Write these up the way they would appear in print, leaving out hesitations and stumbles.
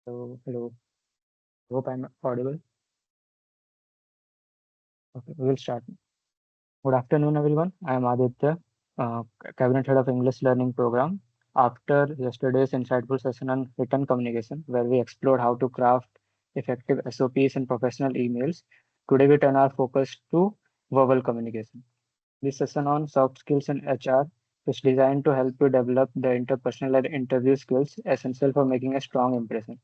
So, hello. Hope I'm audible. Okay, we will start. Good afternoon, everyone. I am Aditya, Cabinet Head of English Learning Program. After yesterday's insightful session on written communication, where we explored how to craft effective SOPs and professional emails, today we turn our focus to verbal communication. This session on soft skills in HR is designed to help you develop the interpersonal and interview skills essential for making a strong impression.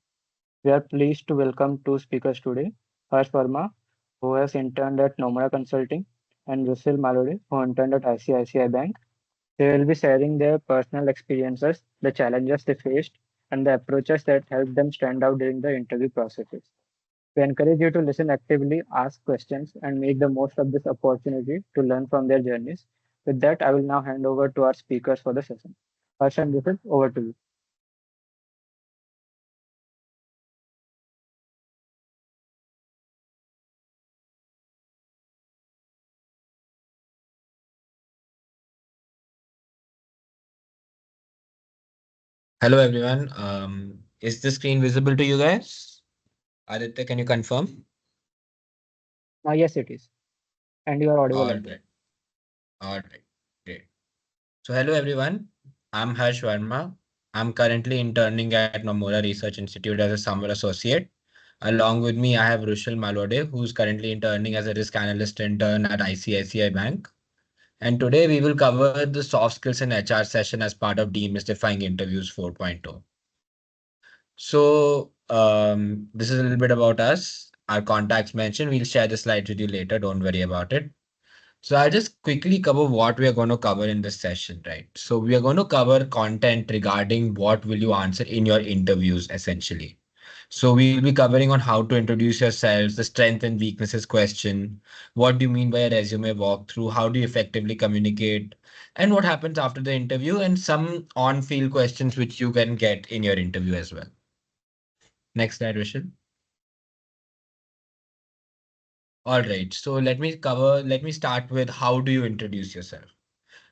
We are pleased to welcome two speakers today, Harsh Verma, who has interned at Nomura Consulting, and Russell Malode, who interned at ICICI Bank. They will be sharing their personal experiences, the challenges they faced, and the approaches that helped them stand out during the interview processes. We encourage you to listen actively, ask questions, and make the most of this opportunity to learn from their journeys. With that, I will now hand over to our speakers for the session. Harsh and Russell, over to you. Hello everyone. Is the screen visible to you guys? Aditya, can you confirm? Yes, it is. And you are audible All as well. right. All right. Great. So hello everyone. I'm Harsh Verma. I'm currently interning at Nomura Research Institute as a summer associate. Along with me, I have Rushal Malode, who's currently interning as a risk analyst intern at ICICI Bank. And today we will cover the soft skills in HR session as part of Demystifying Interviews 4.0. This is a little bit about us. Our contacts mentioned. We'll share the slides with you later. Don't worry about it. So I'll just quickly cover what we are going to cover in this session, right? So we are going to cover content regarding what will you answer in your interviews, essentially. So we'll be covering on how to introduce yourselves, the strength and weaknesses question, what do you mean by a resume walkthrough, how do you effectively communicate, and what happens after the interview, and some on-field questions which you can get in your interview as well. Next slide, Vishal. All right. So let me start with how do you introduce yourself?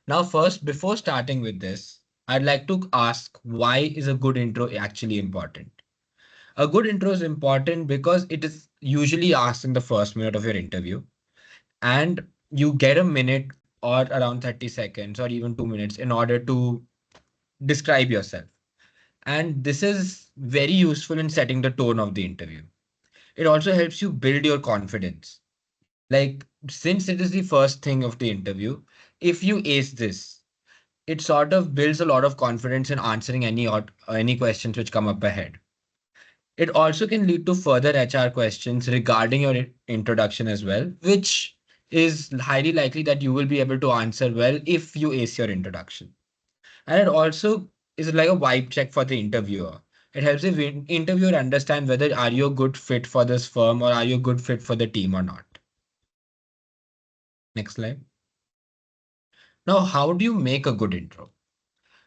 Now, first, before starting with this, I'd like to ask why is a good intro actually important? A good intro is important because it is usually asked in the first minute of your interview, and you get a minute or around 30 seconds or even 2 minutes in order to describe yourself. And this is very useful in setting the tone of the interview. It also helps you build your confidence. Like, since it is the first thing of the interview, if you ace this, it sort of builds a lot of confidence in answering any questions which come up ahead. It also can lead to further HR questions regarding your introduction as well, which is highly likely that you will be able to answer well if you ace your introduction. And it also is like a vibe check for the interviewer. It helps the interviewer understand whether are you a good fit for this firm or are you a good fit for the team or not. Next slide. Now, how do you make a good intro?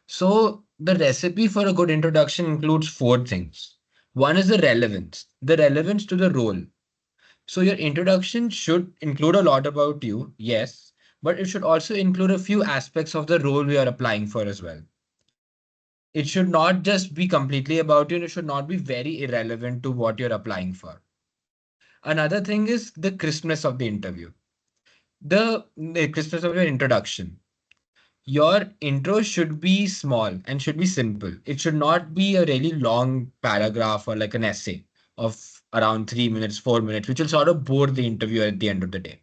So, the recipe for a good introduction includes four things. One is the relevance to the role. So, your introduction should include a lot about you, yes, but it should also include a few aspects of the role we are applying for as well. It should not just be completely about you, and it should not be very irrelevant to what you're applying for. Another thing is the crispness of the interview, the crispness of your introduction. Your intro should be small and should be simple. It should not be a really long paragraph or like an essay of around 3 minutes, 4 minutes, which will sort of bore the interviewer at the end of the day.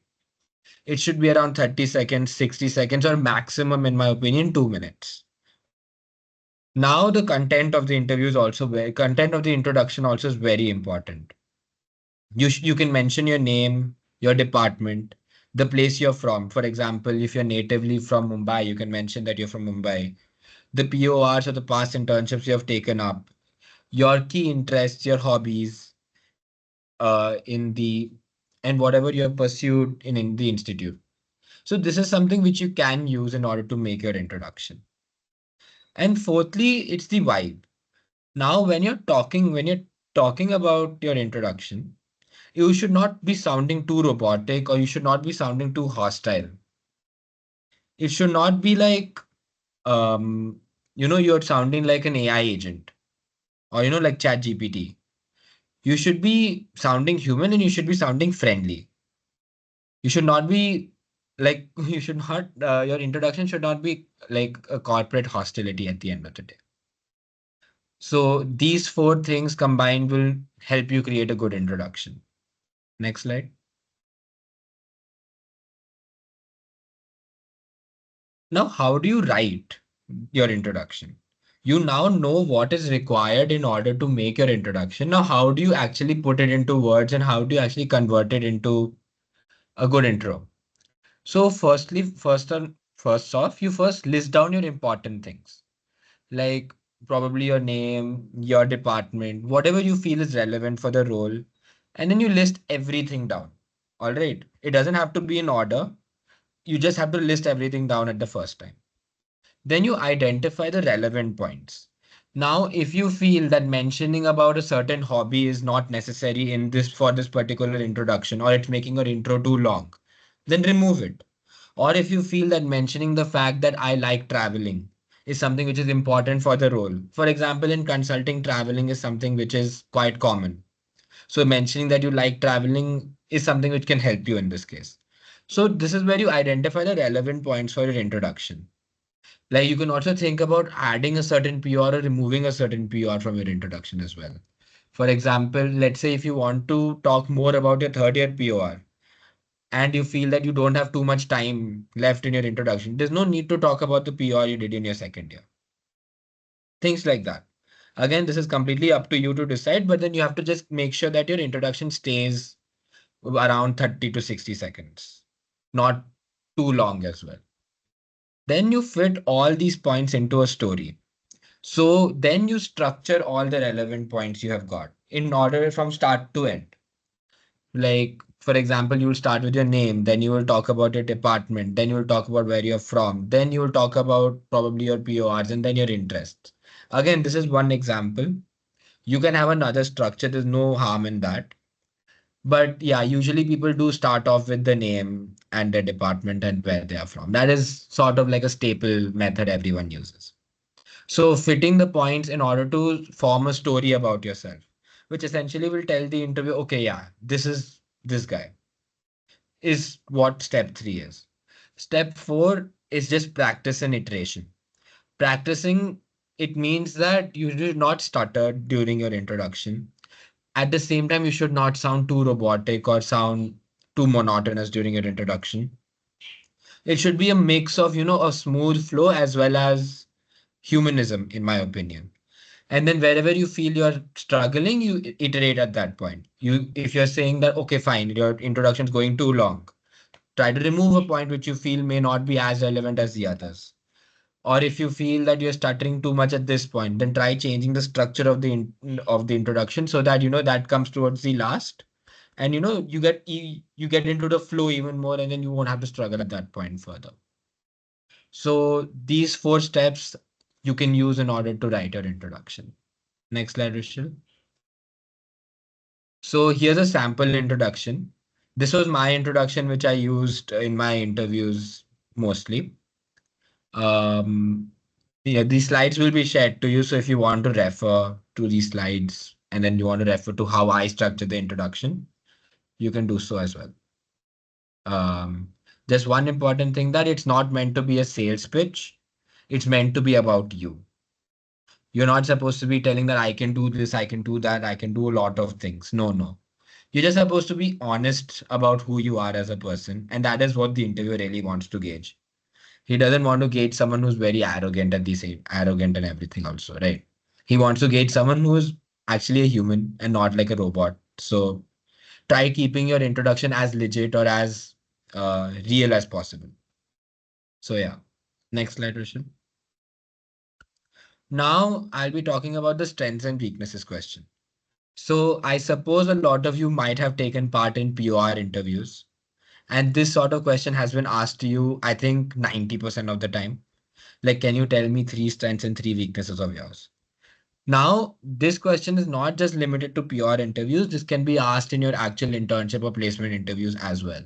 It should be around 30 seconds, 60 seconds, or maximum, in my opinion, 2 minutes. Now, the content of the introduction also is very important. You can mention your name, your department, the place you're from. For example, if you're natively from Mumbai, you can mention that you're from Mumbai, the PORs or the past internships you have taken up, your key interests, your hobbies, in the and whatever you have pursued in the institute. So this is something which you can use in order to make your introduction. And fourthly, it's the vibe. Now, when you're talking about your introduction, you should not be sounding too robotic or you should not be sounding too hostile. It should not be like you're sounding like an AI agent or like Chat GPT. You should be sounding human and you should be sounding friendly. You should not be like, you should not, your introduction should not be like a corporate hostility at the end of the day. So these four things combined will help you create a good introduction. Next slide. Now, how do you write your introduction? You now know what is required in order to make your introduction. Now, how do you actually put it into words and how do you actually convert it into a good intro? So, first off, you first list down your important things, like probably your name, your department, whatever you feel is relevant for the role, and then you list everything down. All right. It doesn't have to be in order. You just have to list everything down at the first time. Then you identify the relevant points. Now, if you feel that mentioning about a certain hobby is not necessary in this for this particular introduction, or it's making your intro too long, then remove it. Or if you feel that mentioning the fact that I like traveling is something which is important for the role. For example, in consulting, traveling is something which is quite common. So mentioning that you like traveling is something which can help you in this case. So this is where you identify the relevant points for your introduction. Like you can also think about adding a certain PR or removing a certain PR from your introduction as well. For example, let's say if you want to talk more about your third year POR and you feel that you don't have too much time left in your introduction, there's no need to talk about the PR you did in your second year. Things like that. Again, this is completely up to you to decide, but then you have to just make sure that your introduction stays around 30 to 60 seconds, not too long as well. Then you fit all these points into a story. So then you structure all the relevant points you have got in order from start to end. Like, for example, you'll start with your name, then you will talk about your department, then you will talk about where you're from, then you will talk about probably your PORs and then your interests. Again, this is one example. You can have another structure, there's no harm in that. But yeah, usually people do start off with the name and their department and where they are from. That is sort of like a staple method everyone uses. So fitting the points in order to form a story about yourself, which essentially will tell the interview, okay, yeah, this is this guy, is what step three is. Step four is just practice and iteration. Practicing, it means that you should not stutter during your introduction. At the same time, you should not sound too robotic or sound too monotonous during your introduction. It should be a mix of, a smooth flow as well as humanism, in my opinion. And then wherever you feel you're struggling, you iterate at that point. If you're saying that, okay, fine, your introduction is going too long, try to remove a point which you feel may not be as relevant as the others. Or if you feel that you're stuttering too much at this point, then try changing the structure of of the introduction so that that comes towards the last, and you get into the flow even more, and then you won't have to struggle at that point further. So these four steps you can use in order to write your introduction. Next slide, Rishal. So here's a sample introduction. This was my introduction, which I used in my interviews mostly. Um, yeah, these slides will be shared to you. So if you want to refer to these slides and then you want to refer to how I structured the introduction, you can do so as well. Um, just one important thing that it's not meant to be a sales pitch. It's meant to be about you. You're not supposed to be telling that I can do this, I can do that, I can do a lot of things. No, no. You're just supposed to be honest about who you are as a person. And that is what the interviewer really wants to gauge. He doesn't want to gauge someone who's very arrogant at the same, arrogant and everything also, right? He wants to gauge someone who's actually a human and not like a robot. So try keeping your introduction as legit or as real as possible. So yeah. Next slide, Rishon. Now I'll be talking about the strengths and weaknesses question. So I suppose a lot of you might have taken part in POR interviews. And this sort of question has been asked to you, I think 90% of the time. Like, can you tell me three strengths and three weaknesses of yours? Now, this question is not just limited to PR interviews. This can be asked in your actual internship or placement interviews as well.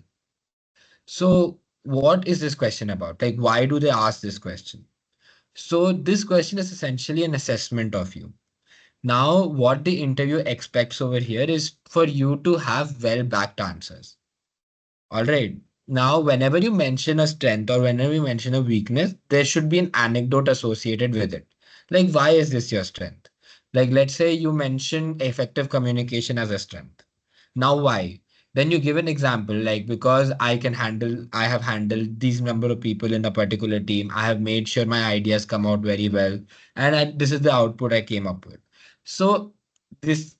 So, what is this question about? Like, why do they ask this question? So, this question is essentially an assessment of you. Now, what the interview expects over here is for you to have well backed answers. All right. Now, whenever you mention a strength or whenever you mention a weakness, there should be an anecdote associated with it. Like, why is this your strength? Like, let's say you mention effective communication as a strength. Now, why? Then you give an example, like, because I have handled these number of people in a particular team. I have made sure my ideas come out very well. And this is the output I came up with. So, this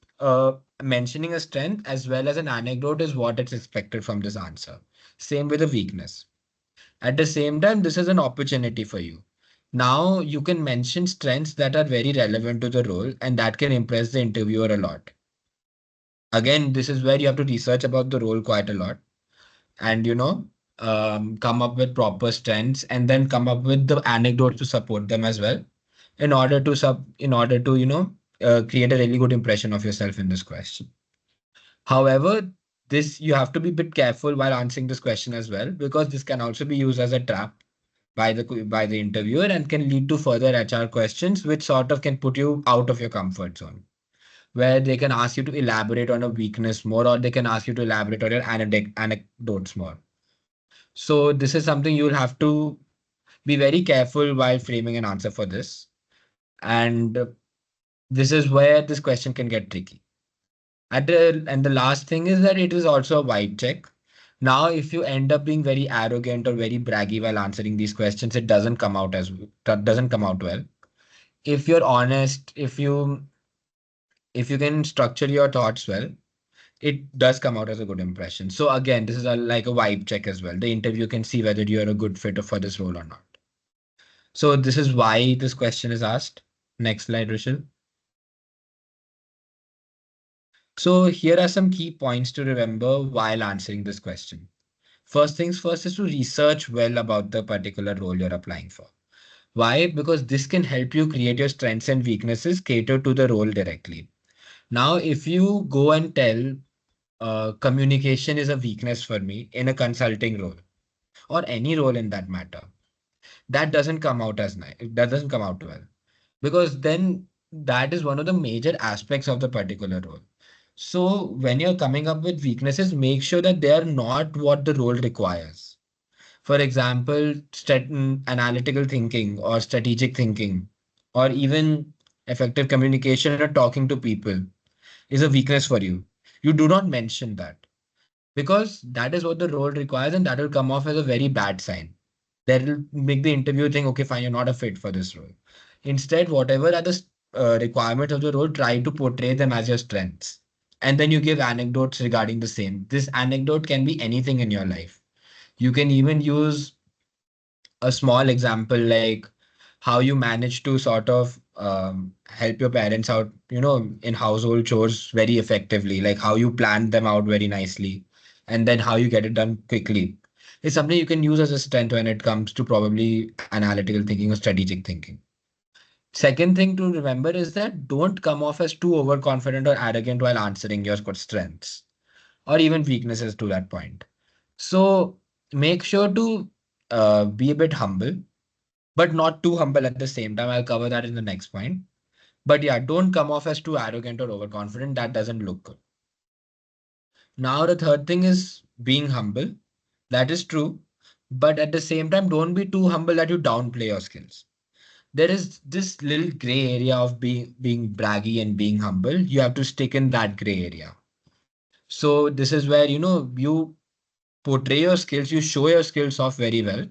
mentioning a strength as well as an anecdote is what is expected from this answer. Same with a weakness. At the same time, this is an opportunity for you. Now you can mention strengths that are very relevant to the role and that can impress the interviewer a lot. Again, this is where you have to research about the role quite a lot and come up with proper strengths and then come up with the anecdotes to support them as well in order to create a really good impression of yourself in this question. However, this you have to be a bit careful while answering this question as well, because this can also be used as a trap by the interviewer and can lead to further HR questions, which sort of can put you out of your comfort zone, where they can ask you to elaborate on a weakness more, or they can ask you to elaborate on your anecdotes more. So this is something you'll have to be very careful while framing an answer for this, and this is where this question can get tricky. And the last thing is that it is also a vibe check. Now, if you end up being very arrogant or very braggy while answering these questions, it doesn't come out well. If you're honest, if you can structure your thoughts well, it does come out as a good impression. So again, this is like a vibe check as well. The interview can see whether you're a good fit for this role or not. So this is why this question is asked. Next slide, Rishil. So here are some key points to remember while answering this question. First things first is to research well about the particular role you're applying for. Why? Because this can help you create your strengths and weaknesses cater to the role directly. Now, if you go and tell communication is a weakness for me in a consulting role or any role in that matter, that doesn't come out as nice. That doesn't come out well, because then that is one of the major aspects of the particular role. So when you're coming up with weaknesses, make sure that they are not what the role requires. For example, analytical thinking or strategic thinking, or even effective communication or talking to people is a weakness for you. You do not mention that, because that is what the role requires, and that will come off as a very bad sign. That will make the interview think, okay, fine, you're not a fit for this role. Instead, whatever are the requirements of the role, try to portray them as your strengths. And then you give anecdotes regarding the same. This anecdote can be anything in your life. You can even use a small example like how you manage to sort of help your parents out, in household chores very effectively, like how you plan them out very nicely, and then how you get it done quickly. It's something you can use as a strength when it comes to probably analytical thinking or strategic thinking. Second thing to remember is that don't come off as too overconfident or arrogant while answering your strengths or even weaknesses to that point. So make sure to be a bit humble, but not too humble at the same time. I'll cover that in the next point. But yeah, don't come off as too arrogant or overconfident. That doesn't look good. Now, the third thing is being humble. That is true. But at the same time, don't be too humble that you downplay your skills. There is this little gray area of being braggy and being humble. You have to stick in that gray area. So this is where you portray your skills, you show your skills off very well,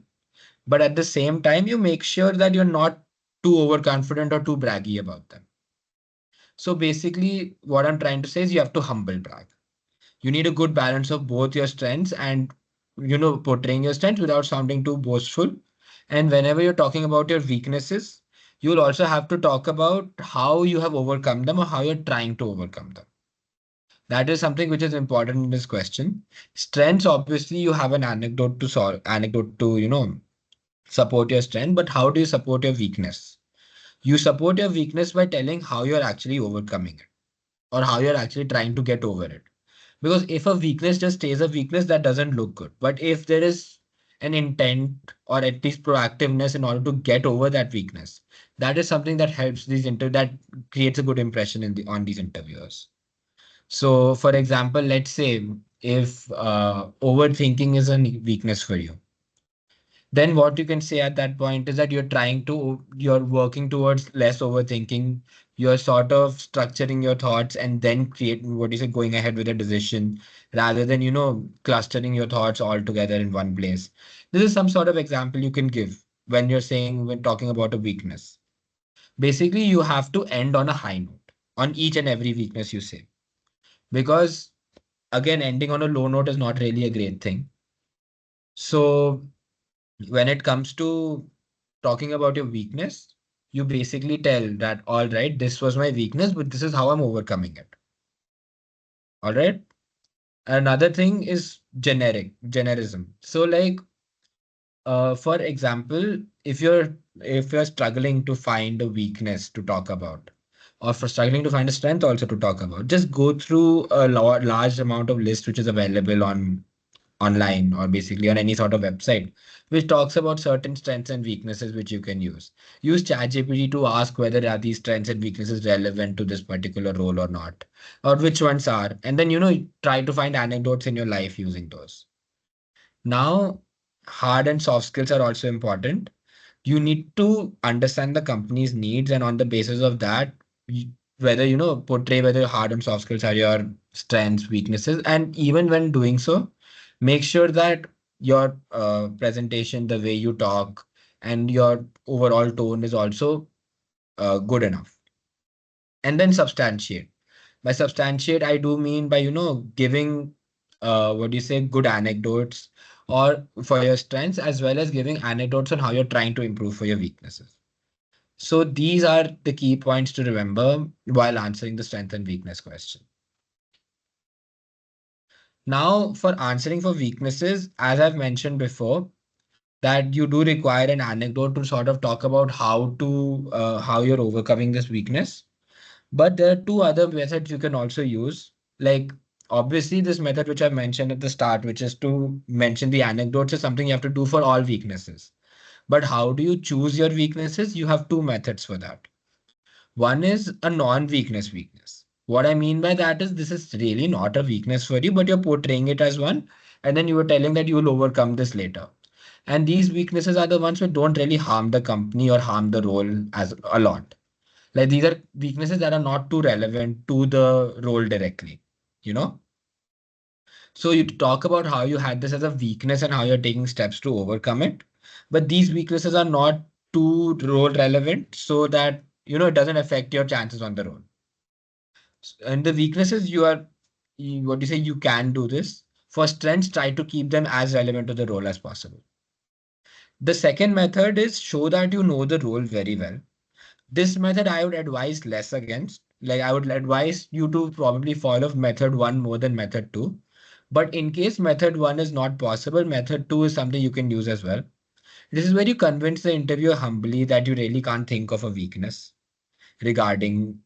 but at the same time, you make sure that you're not too overconfident or too braggy about them. So basically, what I'm trying to say is you have to humble brag. You need a good balance of both your strengths and portraying your strengths without sounding too boastful. And whenever you're talking about your weaknesses, you'll also have to talk about how you have overcome them or how you're trying to overcome them. That is something which is important in this question. Strengths, obviously, you have an anecdote to support your strength, but how do you support your weakness? You support your weakness by telling how you're actually overcoming it or how you're actually trying to get over it. Because if a weakness just stays a weakness, that doesn't look good. But if there is an intent or at least proactiveness in order to get over that weakness. That is something that helps that creates a good impression on these interviewers. So, for example, let's say if overthinking is a weakness for you, then what you can say at that point is that you're working towards less overthinking. You're sort of structuring your thoughts and then create what you say, going ahead with a decision rather than, clustering your thoughts all together in one place. This is some sort of example you can give when talking about a weakness. Basically, you have to end on a high note on each and every weakness you say. Because again, ending on a low note is not really a great thing. So when it comes to talking about your weakness, you basically tell that, all right, this was my weakness, but this is how I'm overcoming it. All right. Another thing is generism. So, like, for example, if you're struggling to find a weakness to talk about, or for struggling to find a strength also to talk about, just go through a large amount of list which is available online or basically on any sort of website which talks about certain strengths and weaknesses which you can use. Use ChatGPT to ask whether are these strengths and weaknesses relevant to this particular role or not, or which ones are, and then try to find anecdotes in your life using those. Now, hard and soft skills are also important. You need to understand the company's needs, and on the basis of that, whether portray whether hard and soft skills are your strengths, weaknesses, and even when doing so, make sure that your presentation, the way you talk, and your overall tone is also good enough. And then substantiate. By substantiate, I do mean by giving what do you say, good anecdotes or for your strengths, as well as giving anecdotes on how you're trying to improve for your weaknesses. So these are the key points to remember while answering the strength and weakness question. Now, for answering for weaknesses, as I've mentioned before, that you do require an anecdote to sort of talk about how you're overcoming this weakness. But there are two other methods you can also use. Like, obviously, this method which I mentioned at the start, which is to mention the anecdotes, is something you have to do for all weaknesses. But how do you choose your weaknesses? You have two methods for that. One is a non-weakness weakness. What I mean by that is this is really not a weakness for you, but you're portraying it as one. And then you were telling that you will overcome this later. And these weaknesses are the ones which don't really harm the company or harm the role as a lot. Like these are weaknesses that are not too relevant to the role directly, you know? So you talk about how you had this as a weakness and how you're taking steps to overcome it. But these weaknesses are not too role relevant so that, it doesn't affect your chances on the role. And the weaknesses what do you say, you can do this. For strengths, try to keep them as relevant to the role as possible. The second method is show that you know the role very well. This method I would advise less against. Like I would advise you to probably follow method one more than method two. But in case method one is not possible, method two is something you can use as well. This is where you convince the interviewer humbly that you really can't think of a weakness regarding,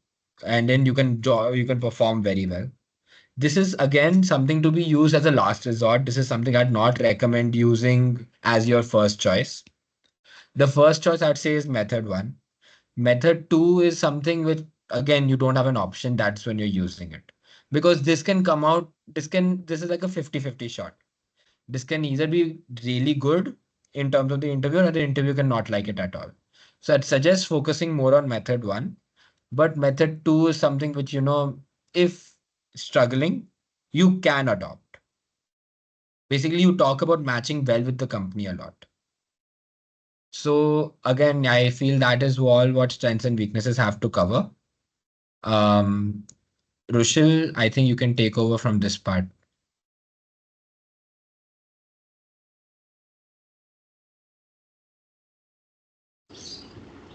and then you can perform very well. This is again something to be used as a last resort. This is something I'd not recommend using as your first choice. The first choice I'd say is method one. Method two is something which, again, you don't have an option. That's when you're using it. Because this is like a 50-50 shot. This can either be really good in terms of the interview or the interview can not like it at all. So I'd suggest focusing more on method one. But method two is something which, if struggling, you can adopt. Basically, you talk about matching well with the company a lot. So again, I feel that is all what strengths and weaknesses have to cover. Um, Rushil, I think you can take over from this part.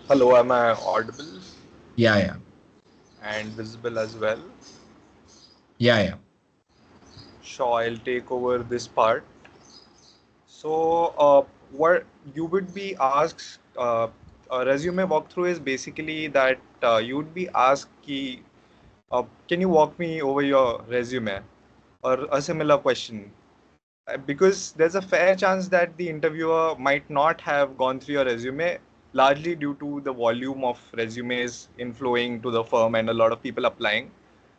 Hello, am I audible Yeah, yeah, and visible as well? yeah, yeah. Sure, I'll take over this part. So, what you would be asked, a resume walkthrough is basically that you would be asked, can you walk me over your resume? Or a similar question. because there's a fair chance that the interviewer might not have gone through your resume, largely due to the volume of resumes inflowing to the firm and a lot of people applying.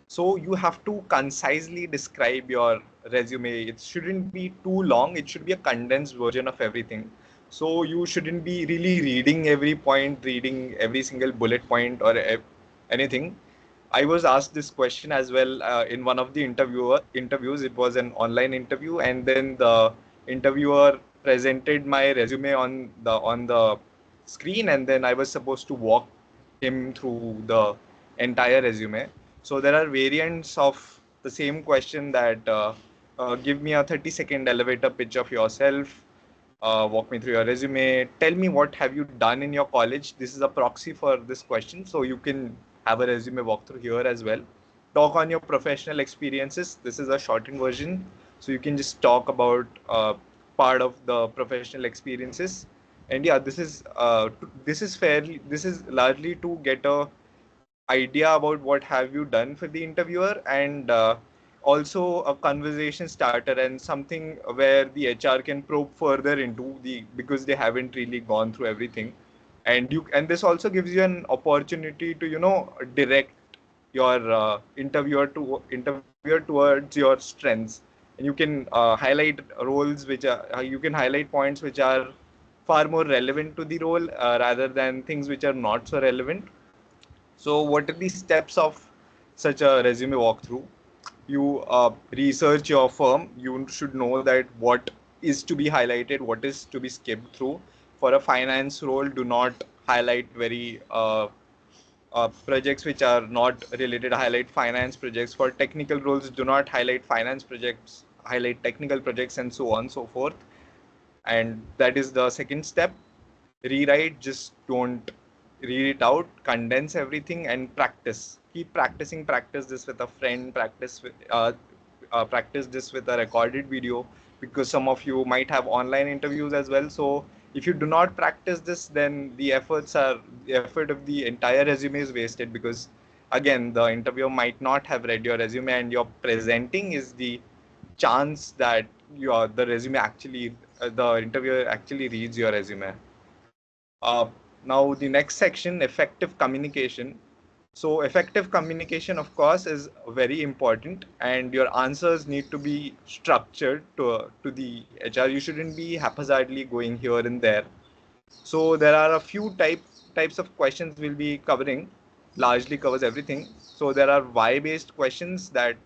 So you have to concisely describe your resume. It shouldn't be too long. It should be a condensed version of everything. So you shouldn't be really reading every point, reading every single bullet point or anything. I was asked this question as well in one of the interviews. It was an online interview, and then the interviewer presented my resume on the screen, and then I was supposed to walk him through the entire resume. So there are variants of the same question that give me a 30-second elevator pitch of yourself, walk me through your resume, tell me what have you done in your college. This is a proxy for this question, so you can have a resume walkthrough here as well. Talk on your professional experiences. This is a shortened version, so you can just talk about part of the professional experiences. And yeah, this is largely to get a idea about what have you done for the interviewer, and also a conversation starter and something where the HR can probe further into the, because they haven't really gone through everything. And this also gives you an opportunity to direct your interviewer towards your strengths, and you can highlight roles which are you can highlight points which are far more relevant to the role, rather than things which are not so relevant. So, what are the steps of such a resume walkthrough? You research your firm. You should know that what is to be highlighted, what is to be skipped through. For a finance role, do not highlight very projects which are not related. Highlight finance projects. For technical roles, do not highlight finance projects. Highlight technical projects, and so on and so forth. And that is the second step. Rewrite, just don't read it out, condense everything and practice. Keep practicing. Practice this with a friend, practice this with a recorded video, because some of you might have online interviews as well. So if you do not practice this, then the effort of the entire resume is wasted, because again, the interviewer might not have read your resume, and your presenting is the chance that the resume actually the interviewer actually reads your resume. uh, Now the next section, effective communication. So effective communication, of course, is very important, and your answers need to be structured to the HR. You shouldn't be haphazardly going here and there. So there are a few types of questions we'll be covering. Largely covers everything. So there are why-based questions that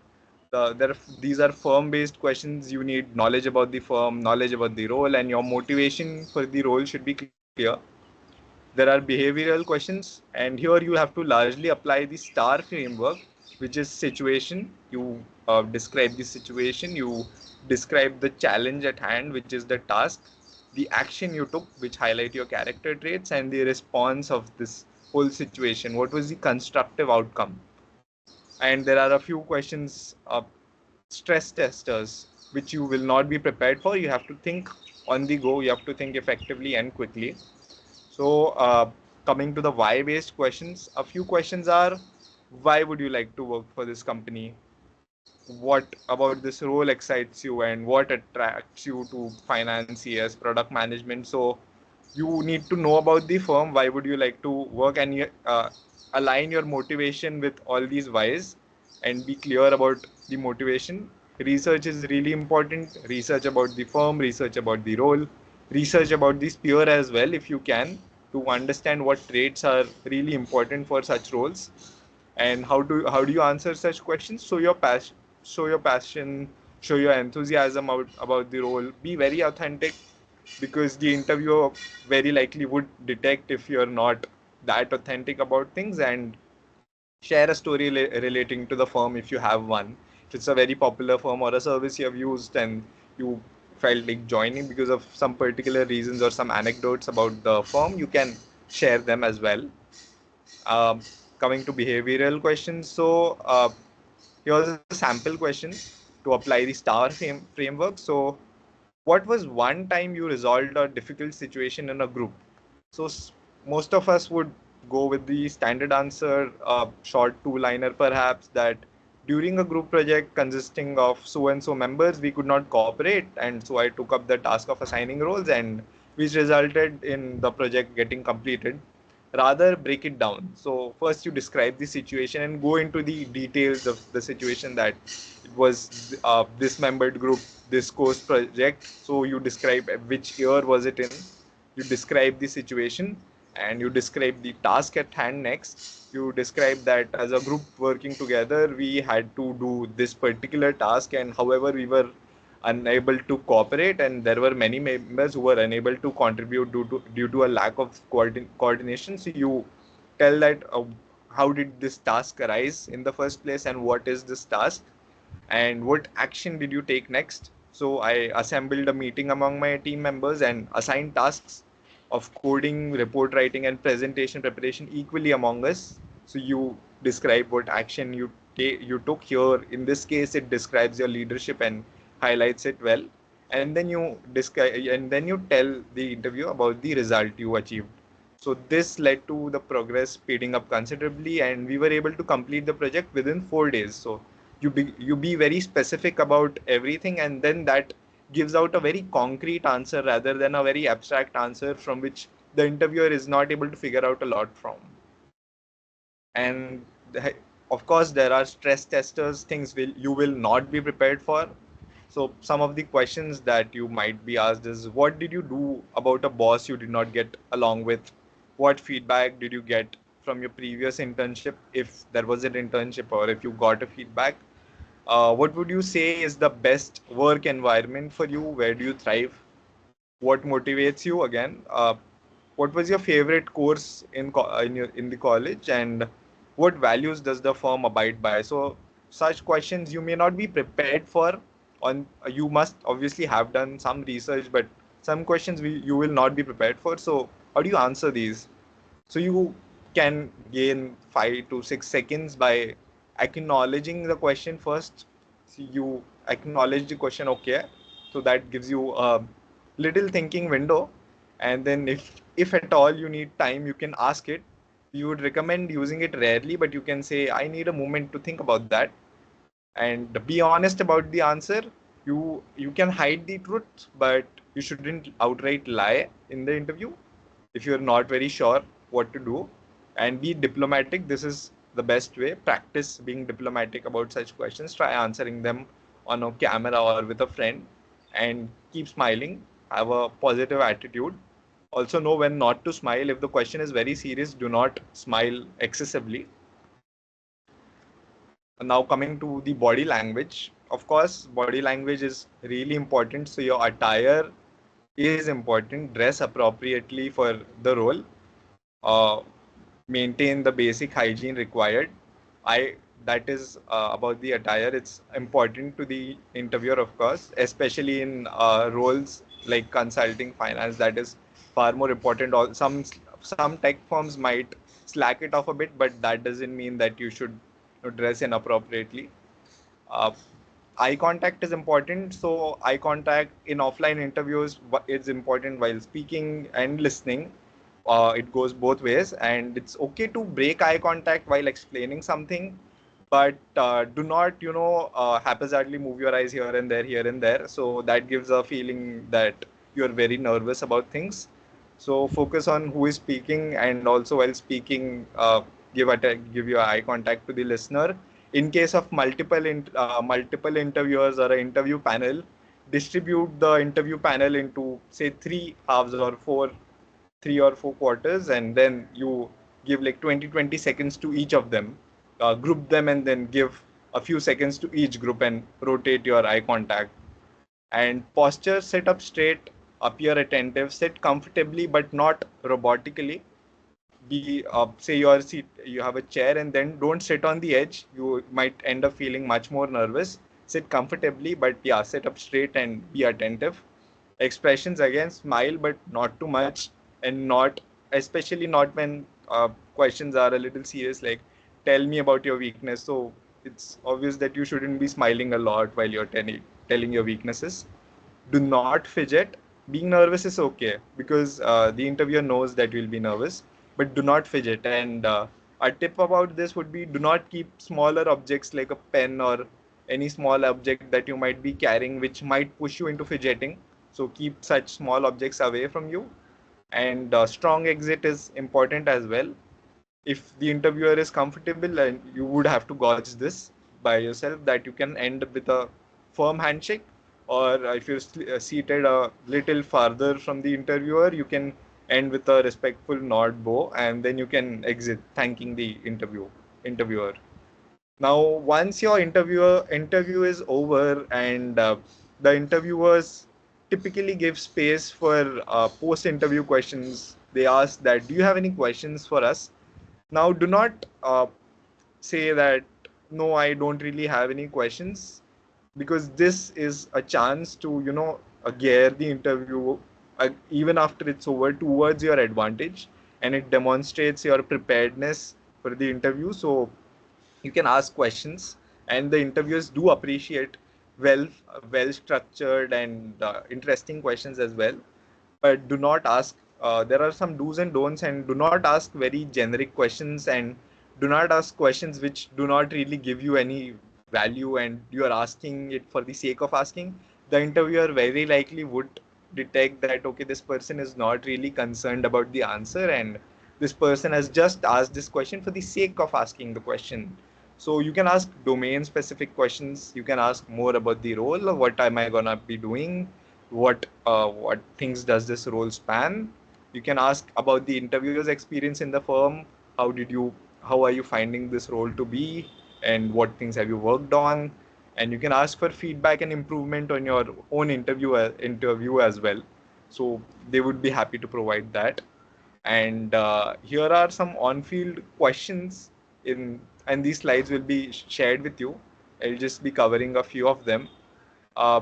these are firm-based questions. You need knowledge about the firm, knowledge about the role, and your motivation for the role should be clear. There are behavioral questions, and here you have to largely apply the STAR framework, which is situation. You describe the situation, you describe the challenge at hand, which is the task, the action you took, which highlight your character traits, and the response of this whole situation. What was the constructive outcome? And there are a few questions, stress testers, which you will not be prepared for. You have to think on the go, you have to think effectively and quickly. So, coming to the why based questions, a few questions are: why would you like to work for this company? What about this role excites you, and what attracts you to finance, CS, product management? So, you need to know about the firm. Why would you like to work? And align your motivation with all these whys and be clear about the motivation. Research is really important. Research about the firm, research about the role, research about the sphere as well, if you can, to understand what traits are really important for such roles. And how do you answer such questions? Show your passion, show your enthusiasm about the role. Be very authentic, because the interviewer very likely would detect if you're not that authentic about things. And share a story relating to the firm if you have one. If it's a very popular firm or a service you have used and you felt like joining because of some particular reasons or some anecdotes about the firm, you can share them as well. um, Coming to behavioral questions, so here's a sample question to apply the STAR framework. So, what was one time you resolved a difficult situation in a group? So, most of us would go with the standard answer, short two-liner perhaps, that during a group project consisting of so and so members, we could not cooperate, and so I took up the task of assigning roles, and which resulted in the project getting completed. Rather, break it down. So first, you describe the situation and go into the details of the situation, that it was this membered group, this course project. So you describe which year was it in, you describe the situation, and you describe the task at hand. Next, you describe that as a group working together, we had to do this particular task, and however we were unable to cooperate, and there were many members who were unable to contribute due to a lack of coordination. So you tell that how did this task arise in the first place, and what is this task, and what action did you take next. So I assembled a meeting among my team members and assigned tasks of coding, report writing, and presentation preparation equally among us. So you describe what action you took here. In this case, it describes your leadership and highlights it well. And then you describe, and then you tell the interview about the result you achieved. So this led to the progress speeding up considerably, and we were able to complete the project within 4 days. So you be very specific about everything, and then that gives out a very concrete answer rather than a very abstract answer from which the interviewer is not able to figure out a lot from. And of course, there are stress testers, things you will not be prepared for. So some of the questions that you might be asked is, what did you do about a boss you did not get along with? What feedback did you get from your previous internship, if there was an internship, or if you got a feedback? What would you say is the best work environment for you? Where do you thrive? What motivates you again? What was your favorite course in the college, and what values does the firm abide by? So such questions you may not be prepared for. On You must obviously have done some research, but some questions you will not be prepared for. So how do you answer these? So you can gain 5 to 6 seconds by acknowledging the question first. So you acknowledge the question, okay. So that gives you a little thinking window. And then if at all you need time, you can ask it. You would recommend using it rarely, but you can say, I need a moment to think about that, and be honest about the answer. You can hide the truth, but you shouldn't outright lie in the interview if you're not very sure what to do. And be diplomatic. This is the best way. Practice being diplomatic about such questions. Try answering them on a camera or with a friend, and keep smiling. Have a positive attitude. Also know when not to smile. If the question is very serious, do not smile excessively. Now coming to the body language. Of course, body language is really important. So your attire is important. Dress appropriately for the role. uh, Maintain the basic hygiene required. I That is about the attire. It's important to the interviewer, of course, especially in roles like consulting, finance. That is far more important. Some tech firms might slack it off a bit, but that doesn't mean that you should dress inappropriately. uh, Eye contact is important. So eye contact in offline interviews is important while speaking and listening. It goes both ways, and it's okay to break eye contact while explaining something, but do not, haphazardly move your eyes here and there. So that gives a feeling that you're very nervous about things. So focus on who is speaking, and also while speaking, give your eye contact to the listener. In case of multiple interviewers or an interview panel, distribute the interview panel into, say, three halves, or 3 or 4 quarters, and then you give like 20 seconds to each of them. Group them, and then give a few seconds to each group, and rotate your eye contact. And posture: sit up straight, appear attentive, sit comfortably but not robotically. Be Say you have a chair, and then don't sit on the edge. You might end up feeling much more nervous. Sit comfortably, but yeah, sit up straight and be attentive. Expressions: again, smile but not too much, and not especially not when questions are a little serious, like, tell me about your weakness. So it's obvious that you shouldn't be smiling a lot while you're telling your weaknesses. Do not fidget. Being nervous is okay, because the interviewer knows that you'll be nervous, but do not fidget. And A tip about this would be, do not keep smaller objects like a pen or any small object that you might be carrying which might push you into fidgeting. So keep such small objects away from you. And strong exit is important as well. If the interviewer is comfortable, and you would have to gauge this by yourself, that you can end with a firm handshake, or if you're seated a little farther from the interviewer, you can end with a respectful nod bow, and then you can exit thanking the interviewer. Now, once your interview is over, and the interviewers typically give space for post interview questions. They ask that, do you have any questions for us? Now, do not say that, no, I don't really have any questions, because this is a chance to, gear the interview, even after it's over, towards your advantage, and it demonstrates your preparedness for the interview. So you can ask questions, and the interviewers do appreciate well well structured and interesting questions as well. But do not ask, there are some do's and don'ts, and do not ask very generic questions, and do not ask questions which do not really give you any value, and you are asking it for the sake of asking. The interviewer very likely would detect that, okay, this person is not really concerned about the answer, and this person has just asked this question for the sake of asking the question. So you can ask domain specific questions. You can ask more about the role. What am I gonna be doing? What things does this role span? You can ask about the interviewer's experience in the firm. How are you finding this role to be, and what things have you worked on? And you can ask for feedback and improvement on your own interview as well. So they would be happy to provide that. And here are some on-field questions and these slides will be shared with you. I'll just be covering a few of them. uh,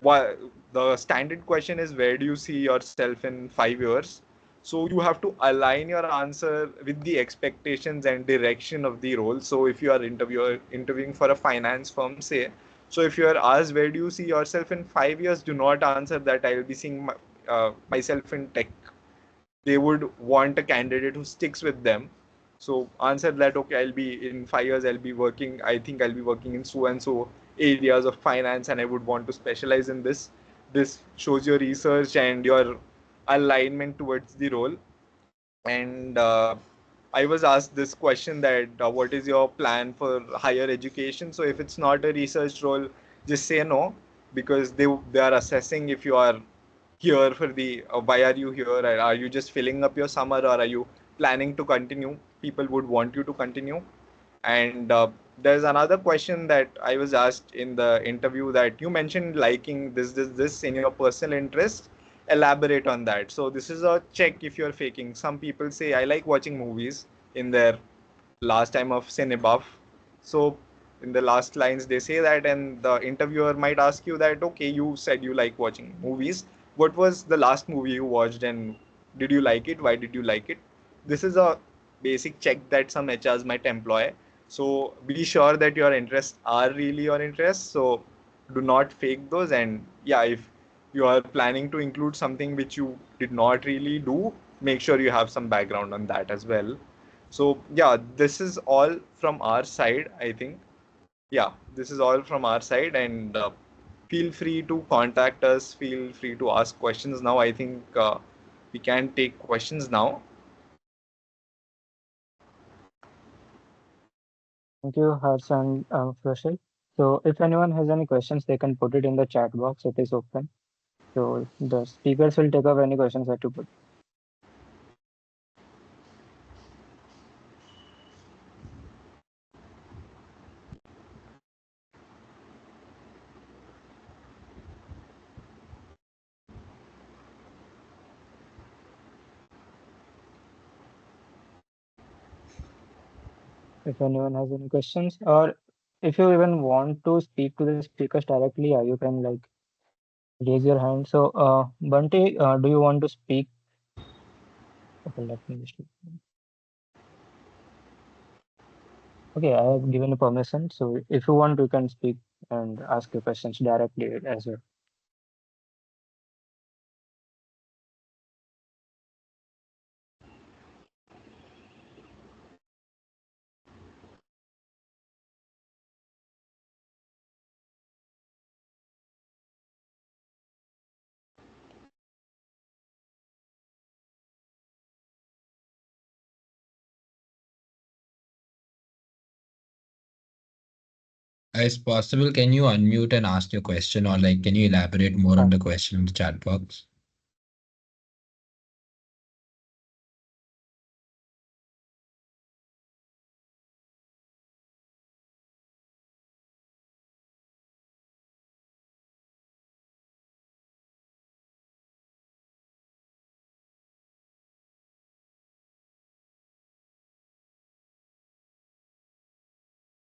why, the standard question is, where do you see yourself in 5 years? So you have to align your answer with the expectations and direction of the role. So if you are interviewing for a finance firm, say, so if you are asked, where do you see yourself in 5 years, do not answer that I will be seeing myself in tech. They would want a candidate who sticks with them. So answer that, okay, I'll be in 5 years, I'll be working, I think I'll be working in so and so areas of finance, and I would want to specialize in this. This shows your research and your alignment towards the role. And I was asked this question that, what is your plan for higher education? So if it's not a research role, just say no, because they are assessing if you are here for the why are you here? Are you just filling up your summer, or are you planning to continue? People would want you to continue. And there's another question that I was asked in the interview, that you mentioned liking this in your personal interest. Elaborate on that. So this is a check if you're faking. Some people say, I like watching movies in their last time of Cinebuff. So in the last lines they say that, and the interviewer might ask you that, okay, you said you like watching movies. What was the last movie you watched, and did you like it? Why did you like it? This is a basic check that some HRs might employ. So be sure that your interests are really your interests. So do not fake those. And yeah, if you are planning to include something which you did not really do, make sure you have some background on that as well. So yeah, this is all from our side, I think. Yeah, this is all from our side, and feel free to contact us. Feel free to ask questions now. I think we can take questions now. Thank you, Harsh and Prashil. So if anyone has any questions, they can put it in the chat box. It is open. So the speakers will take up any questions that you put. If anyone has any questions, or if you even want to speak to the speakers directly, you can like raise your hand. So, Bunty, do you want to speak? Okay, let me just. Okay, I have given you permission. So, if you want, you can speak and ask your questions directly as well. Is possible, can you unmute and ask your question, or like, can you elaborate more on Fine. the question in the chat box?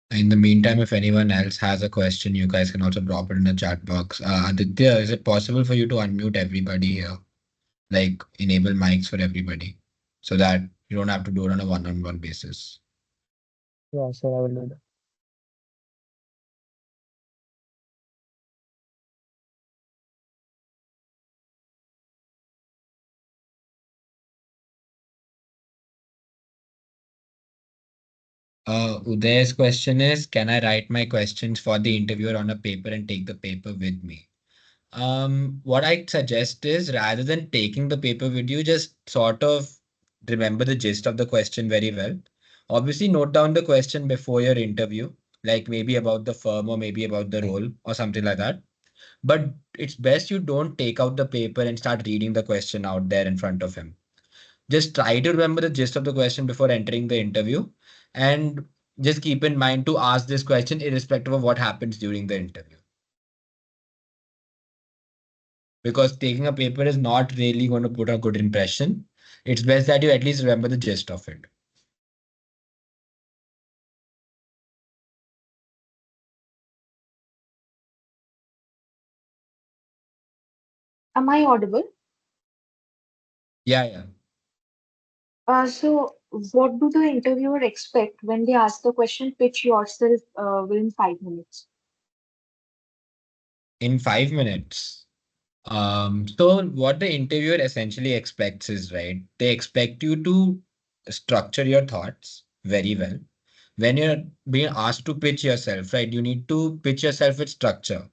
In the meantime, if anyone else has a question, you guys can also drop it in the chat box. Aditya, is it possible for you to unmute everybody here? Like enable mics for everybody so that you don't have to do it on a one-on-one basis. Yeah, sir, I will do that. Uday's question is, can I write my questions for the interviewer on a paper and take the paper with me? What I suggest is rather than taking the paper with you, just sort of remember the gist of the question very well. Obviously, note down the question before your interview, like maybe about the firm or maybe about the role or something like that. But it's best you don't take out the paper and start reading the question out there in front of him. Just try to remember the gist of the question before entering the interview, and just keep in mind to ask this question irrespective of what happens during the interview. Because taking a paper is not really going to put a good impression. It's best that you at least remember the gist of it. Am I audible? Yeah, yeah. So, what do the interviewer expect when they ask the question, pitch yourself within 5 minutes? In 5 minutes. So what the interviewer essentially expects is, right, they expect you to structure your thoughts very well. When you're being asked to pitch yourself, right, you need to pitch yourself with structure.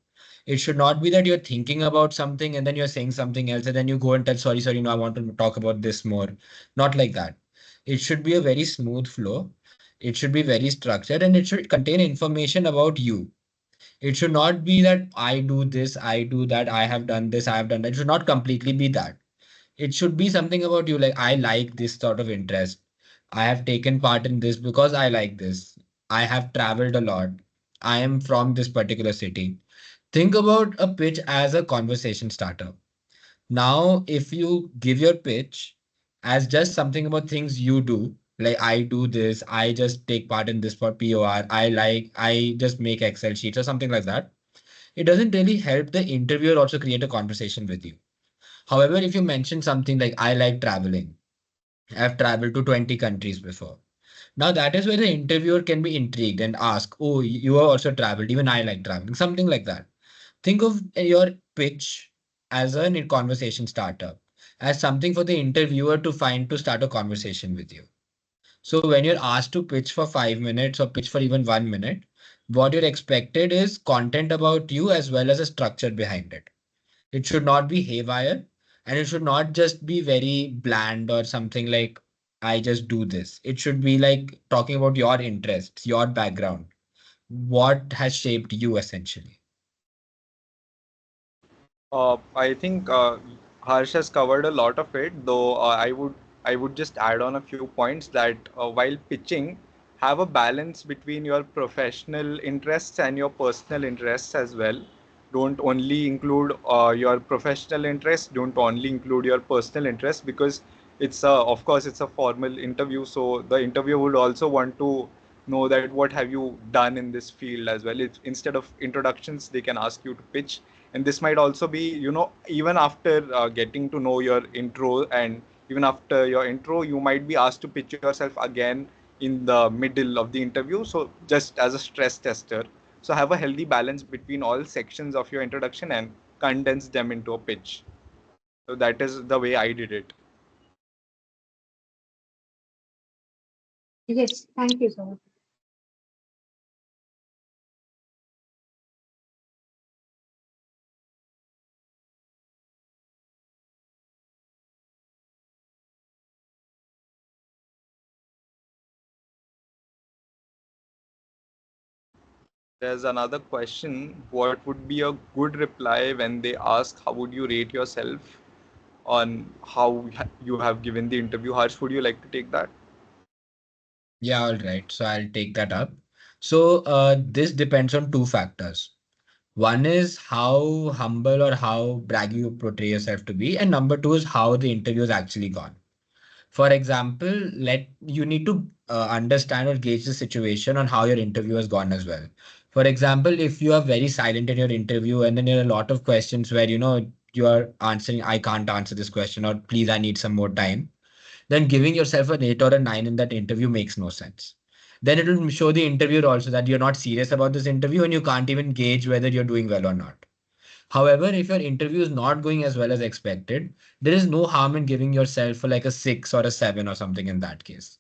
It should not be that you're thinking about something and then you're saying something else and then you go and tell, sorry, sorry, no, I want to talk about this more. Not like that. It should be a very smooth flow. It should be very structured and it should contain information about you. It should not be that I do this, I do that, I have done this, I have done that. It should not completely be that. It should be something about you, like I like this sort of interest. I have taken part in this because I like this. I have traveled a lot. I am from this particular city. Think about a pitch as a conversation starter. Now, if you give your pitch as just something about things you do, like I do this, I just take part in this for POR, I just make Excel sheets or something like that, it doesn't really help the interviewer also create a conversation with you. However, if you mention something like I like traveling, I've traveled to 20 countries before. Now that is where the interviewer can be intrigued and ask, oh, you have also traveled, even I like traveling, something like that. Think of your pitch as a conversation starter, as something for the interviewer to find to start a conversation with you. So when you're asked to pitch for 5 minutes or pitch for even 1 minute, what you're expected is content about you as well as a structure behind it. It should not be haywire and it should not just be very bland or something like I just do this. It should be like talking about your interests, your background, what has shaped you essentially. I think Harsh has covered a lot of it, though I would just add on a few points that while pitching, have a balance between your professional interests and your personal interests as well. Don't only include your professional interests. Don't only include your personal interests because of course it's a formal interview, so the interviewer would also want to know that what have you done in this field as well. If instead of introductions, they can ask you to pitch, and this might also be, even after getting to know your intro, and even after your intro you might be asked to pitch yourself again in the middle of the interview, so just as a stress tester. So have a healthy balance between all sections of your introduction and condense them into a pitch. So that is the way I did it. Yes, thank you so much. There's another question. What would be a good reply when they ask how would you rate yourself on how you have given the interview? Harsh, would you like to take that? Yeah, all right. So I'll take that up. So this depends on two factors. One is how humble or how braggy you portray yourself to be, and number two is how the interview has actually gone. For example, let you need to understand or gauge the situation on how your interview has gone as well. For example, if you are very silent in your interview and then there are a lot of questions where you are answering, I can't answer this question, or please, I need some more time, then giving yourself an 8 or a 9 in that interview makes no sense. Then it will show the interviewer also that you're not serious about this interview and you can't even gauge whether you're doing well or not. However, if your interview is not going as well as expected, there is no harm in giving yourself like a 6 or a 7 or something in that case.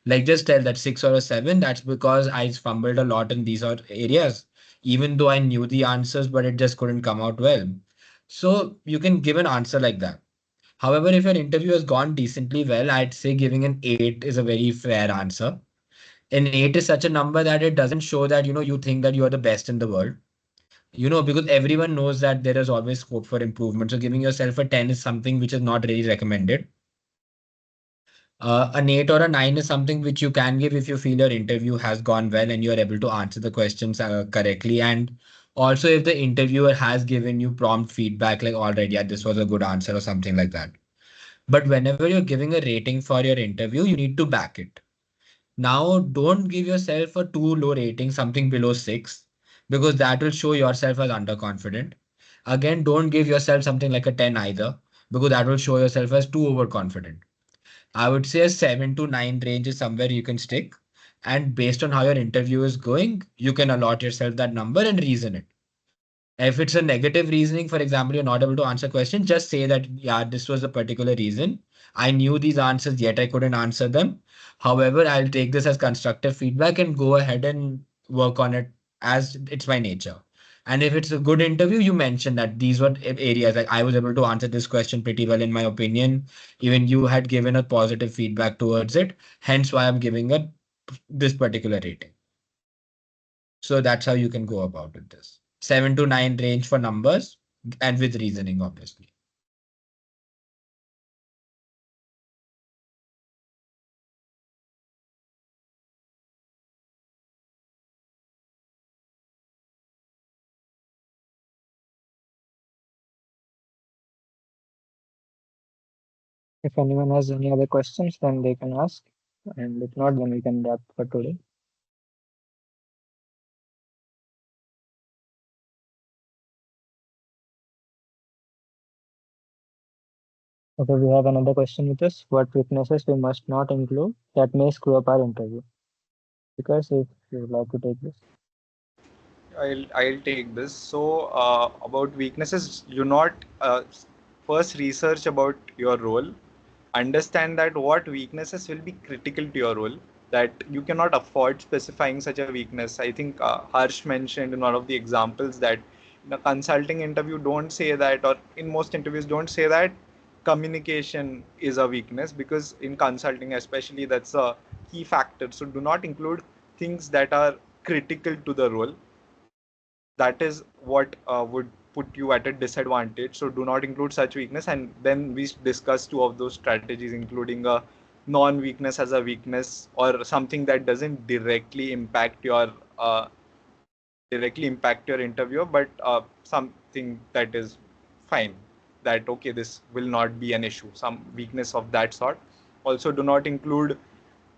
Like just tell that 6 or a 7, that's because I fumbled a lot in these areas, even though I knew the answers, but it just couldn't come out well. So you can give an answer like that. However, if your interview has gone decently well, I'd say giving an 8 is a very fair answer. An 8 is such a number that it doesn't show that you think that you are the best in the world. Because everyone knows that there is always scope for improvement. So giving yourself a 10 is something which is not really recommended. An 8 or a 9 is something which you can give if you feel your interview has gone well and you're able to answer the questions correctly. And also if the interviewer has given you prompt feedback, like, all right, yeah, this was a good answer or something like that. But whenever you're giving a rating for your interview, you need to back it. Now, don't give yourself a too low rating, something below 6, because that will show yourself as underconfident. Again, don't give yourself something like a 10 either, because that will show yourself as too overconfident. I would say a 7 to 9 range is somewhere you can stick. And based on how your interview is going, you can allot yourself that number and reason it. If it's a negative reasoning, for example, you're not able to answer questions, just say that, yeah, this was a particular reason. I knew these answers, yet I couldn't answer them. However, I'll take this as constructive feedback and go ahead and work on it as it's my nature. And if it's a good interview, you mention that these were areas like I was able to answer this question pretty well, in my opinion. Even you had given a positive feedback towards it. Hence why I'm giving it this particular rating. So that's how you can go about with this. 7 to 9 range for numbers and with reasoning, obviously. If anyone has any other questions, then they can ask. And if not, then we can wrap for today. Okay, we have another question with us. What weaknesses we must not include that may screw up our interview? Because if you would like to take this. I'll take this. So about weaknesses, you not first research about your role, understand that what weaknesses will be critical to your role, that you cannot afford specifying such a weakness. I think Harsh mentioned in one of the examples that in a consulting interview, don't say that, or in most interviews, don't say that communication is a weakness, because in consulting, especially, that's a key factor. So do not include things that are critical to the role. That is what would put you at a disadvantage. So do not include such weakness. And then we discuss two of those strategies, including a non-weakness as a weakness, or something that doesn't directly impact your interview, but something that is fine, that okay, this will not be an issue, some weakness of that sort. Also, do not include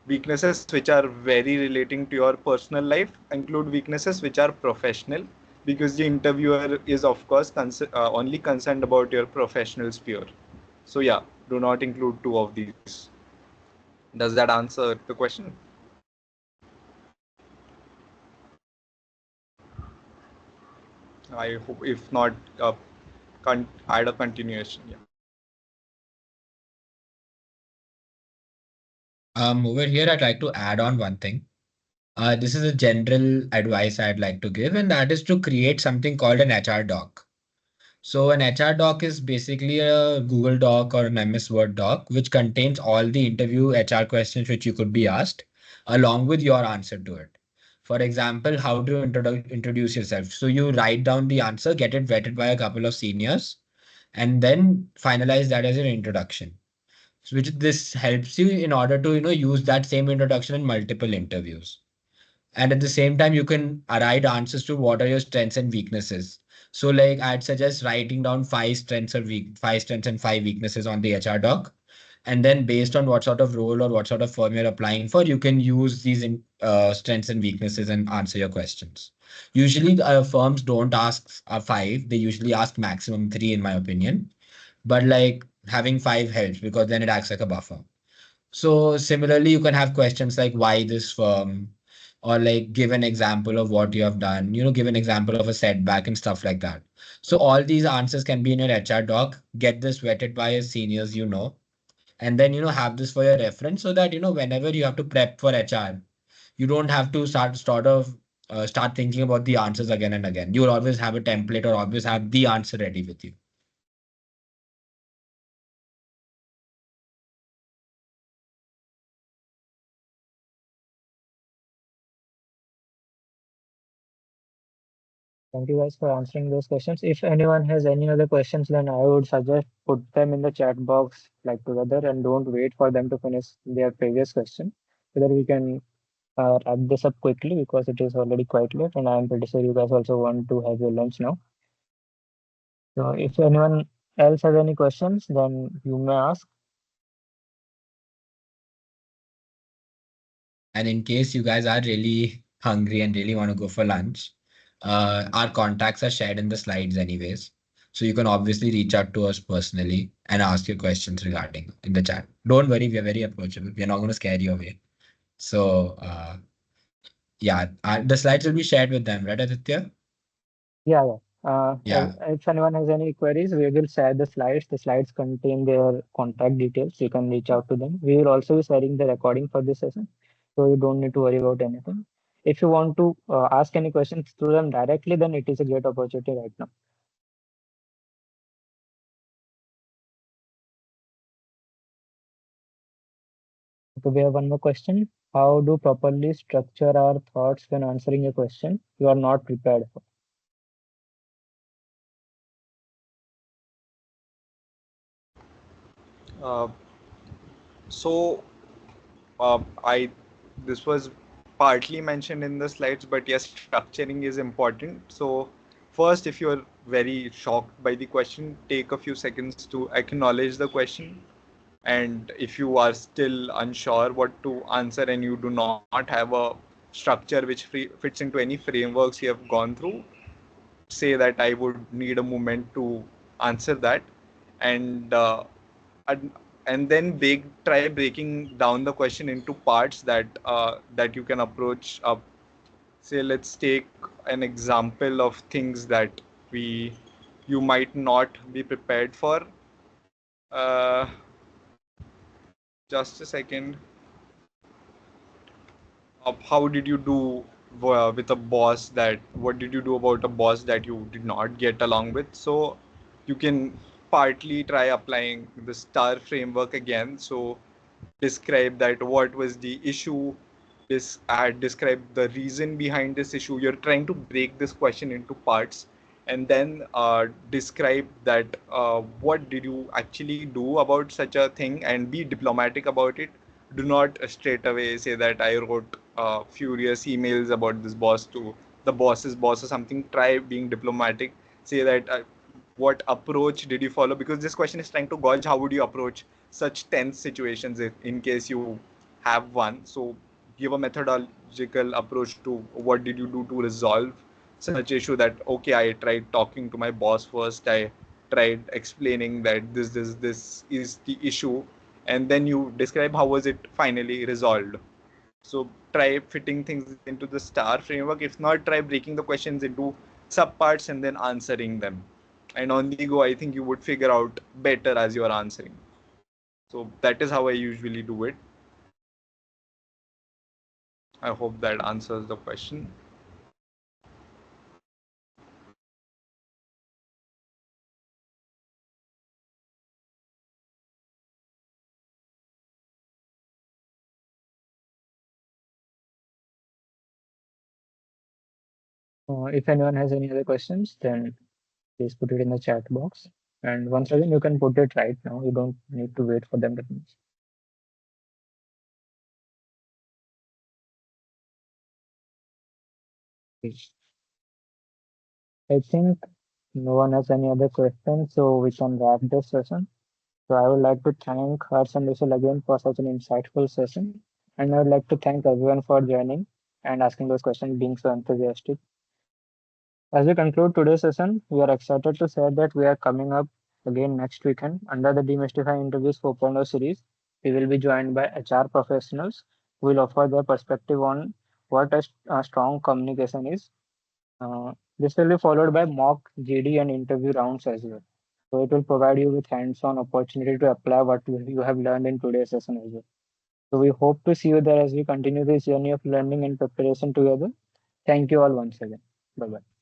weaknesses which are very relating to your personal life. Include weaknesses which are professional, because the interviewer is of course only concerned about your professional sphere. So yeah, do not include two of these. Does that answer the question? I hope. If not, add a continuation. Yeah. Over here, I'd like to add on one thing. This is a general advice I'd like to give, and that is to create something called an HR doc. So an HR doc is basically a Google Doc or an MS Word doc, which contains all the interview HR questions which you could be asked, along with your answer to it. For example, how do you introduce yourself? So you write down the answer, get it vetted by a couple of seniors, and then finalize that as an introduction. So which this helps you in order to use that same introduction in multiple interviews. And at the same time, you can write answers to what are your strengths and weaknesses. So like I'd suggest writing down five strengths and five weaknesses on the HR doc. And then based on what sort of role or what sort of firm you're applying for, you can use these strengths and weaknesses and answer your questions. Usually firms don't ask five, they usually ask maximum three in my opinion. But like having five helps because then it acts like a buffer. So similarly, you can have questions like why this firm, or like give an example of what you have done, give an example of a setback and stuff like that. So all these answers can be in your HR doc. Get this vetted by your seniors, and then have this for your reference so that whenever you have to prep for HR, you don't have to start thinking about the answers again and again. You'll always have a template or always have the answer ready with you. Thank you guys for answering those questions. If anyone has any other questions, then I would suggest put them in the chat box like together and don't wait for them to finish their previous question so that we can wrap this up quickly because it is already quite late and I'm pretty sure you guys also want to have your lunch now. So if anyone else has any questions, then you may ask. And in case you guys are really hungry and really want to go for lunch, our contacts are shared in the slides anyways. So you can obviously reach out to us personally and ask your questions regarding in the chat. Don't worry, we are very approachable. We are not going to scare you away. So yeah, the slides will be shared with them, right, Aditya? Yeah, yeah. Yeah. If anyone has any queries, we will share the slides. The slides contain their contact details. You can reach out to them. We will also be sharing the recording for this session, so you don't need to worry about anything. If you want to ask any questions to them directly, then it is a great opportunity right now. So we have one more question. How do properly structure our thoughts when answering a question you are not prepared for? Uh, so I this was partly mentioned in the slides, but yes, structuring is important. So first, if you're very shocked by the question, take a few seconds to acknowledge the question. And if you are still unsure what to answer and you do not have a structure which fits into any frameworks you have gone through, say that I would need a moment to answer that, and and, and then try breaking down the question into parts that you can approach. Say, let's take an example of things that we you might not be prepared for. Uh, just a second. How did you do with a boss that what did you do about a boss that you did not get along with? So you can partly try applying the star framework again. So describe that what was the issue, describe the reason behind this issue. You're trying to break this question into parts, and then describe that what did you actually do about such a thing, and be diplomatic about it. Do not straight away say that I wrote furious emails about this boss to the boss's boss or something. Try being diplomatic. Say that what approach did you follow, because this question is trying to gauge how would you approach such tense situations if, in case you have one. So give a methodological approach to what did you do to resolve such issue. That okay, I tried talking to my boss first, I tried explaining that this is the issue, and then you describe how was it finally resolved. So try fitting things into the star framework. If not, try breaking the questions into subparts and then answering them. And on the go, I think you would figure out better as you are answering. So that is how I usually do it. I hope that answers the question. If anyone has any other questions, then please put it in the chat box. And once again, you can put it right now. You don't need to wait for them to finish. Okay. I think no one has any other questions, so we can wrap this session. So I would like to thank Harsh and Vishal again for such an insightful session. And I would like to thank everyone for joining and asking those questions, being so enthusiastic. As we conclude today's session, we are excited to share that we are coming up again next weekend under the Demystifying Interviews 4.0 series. We will be joined by HR professionals who will offer their perspective on what a strong communication is. This will be followed by mock GD and interview rounds as well. So it will provide you with hands-on opportunity to apply what you have learned in today's session as well. So we hope to see you there as we continue this journey of learning and preparation together. Thank you all once again. Bye bye.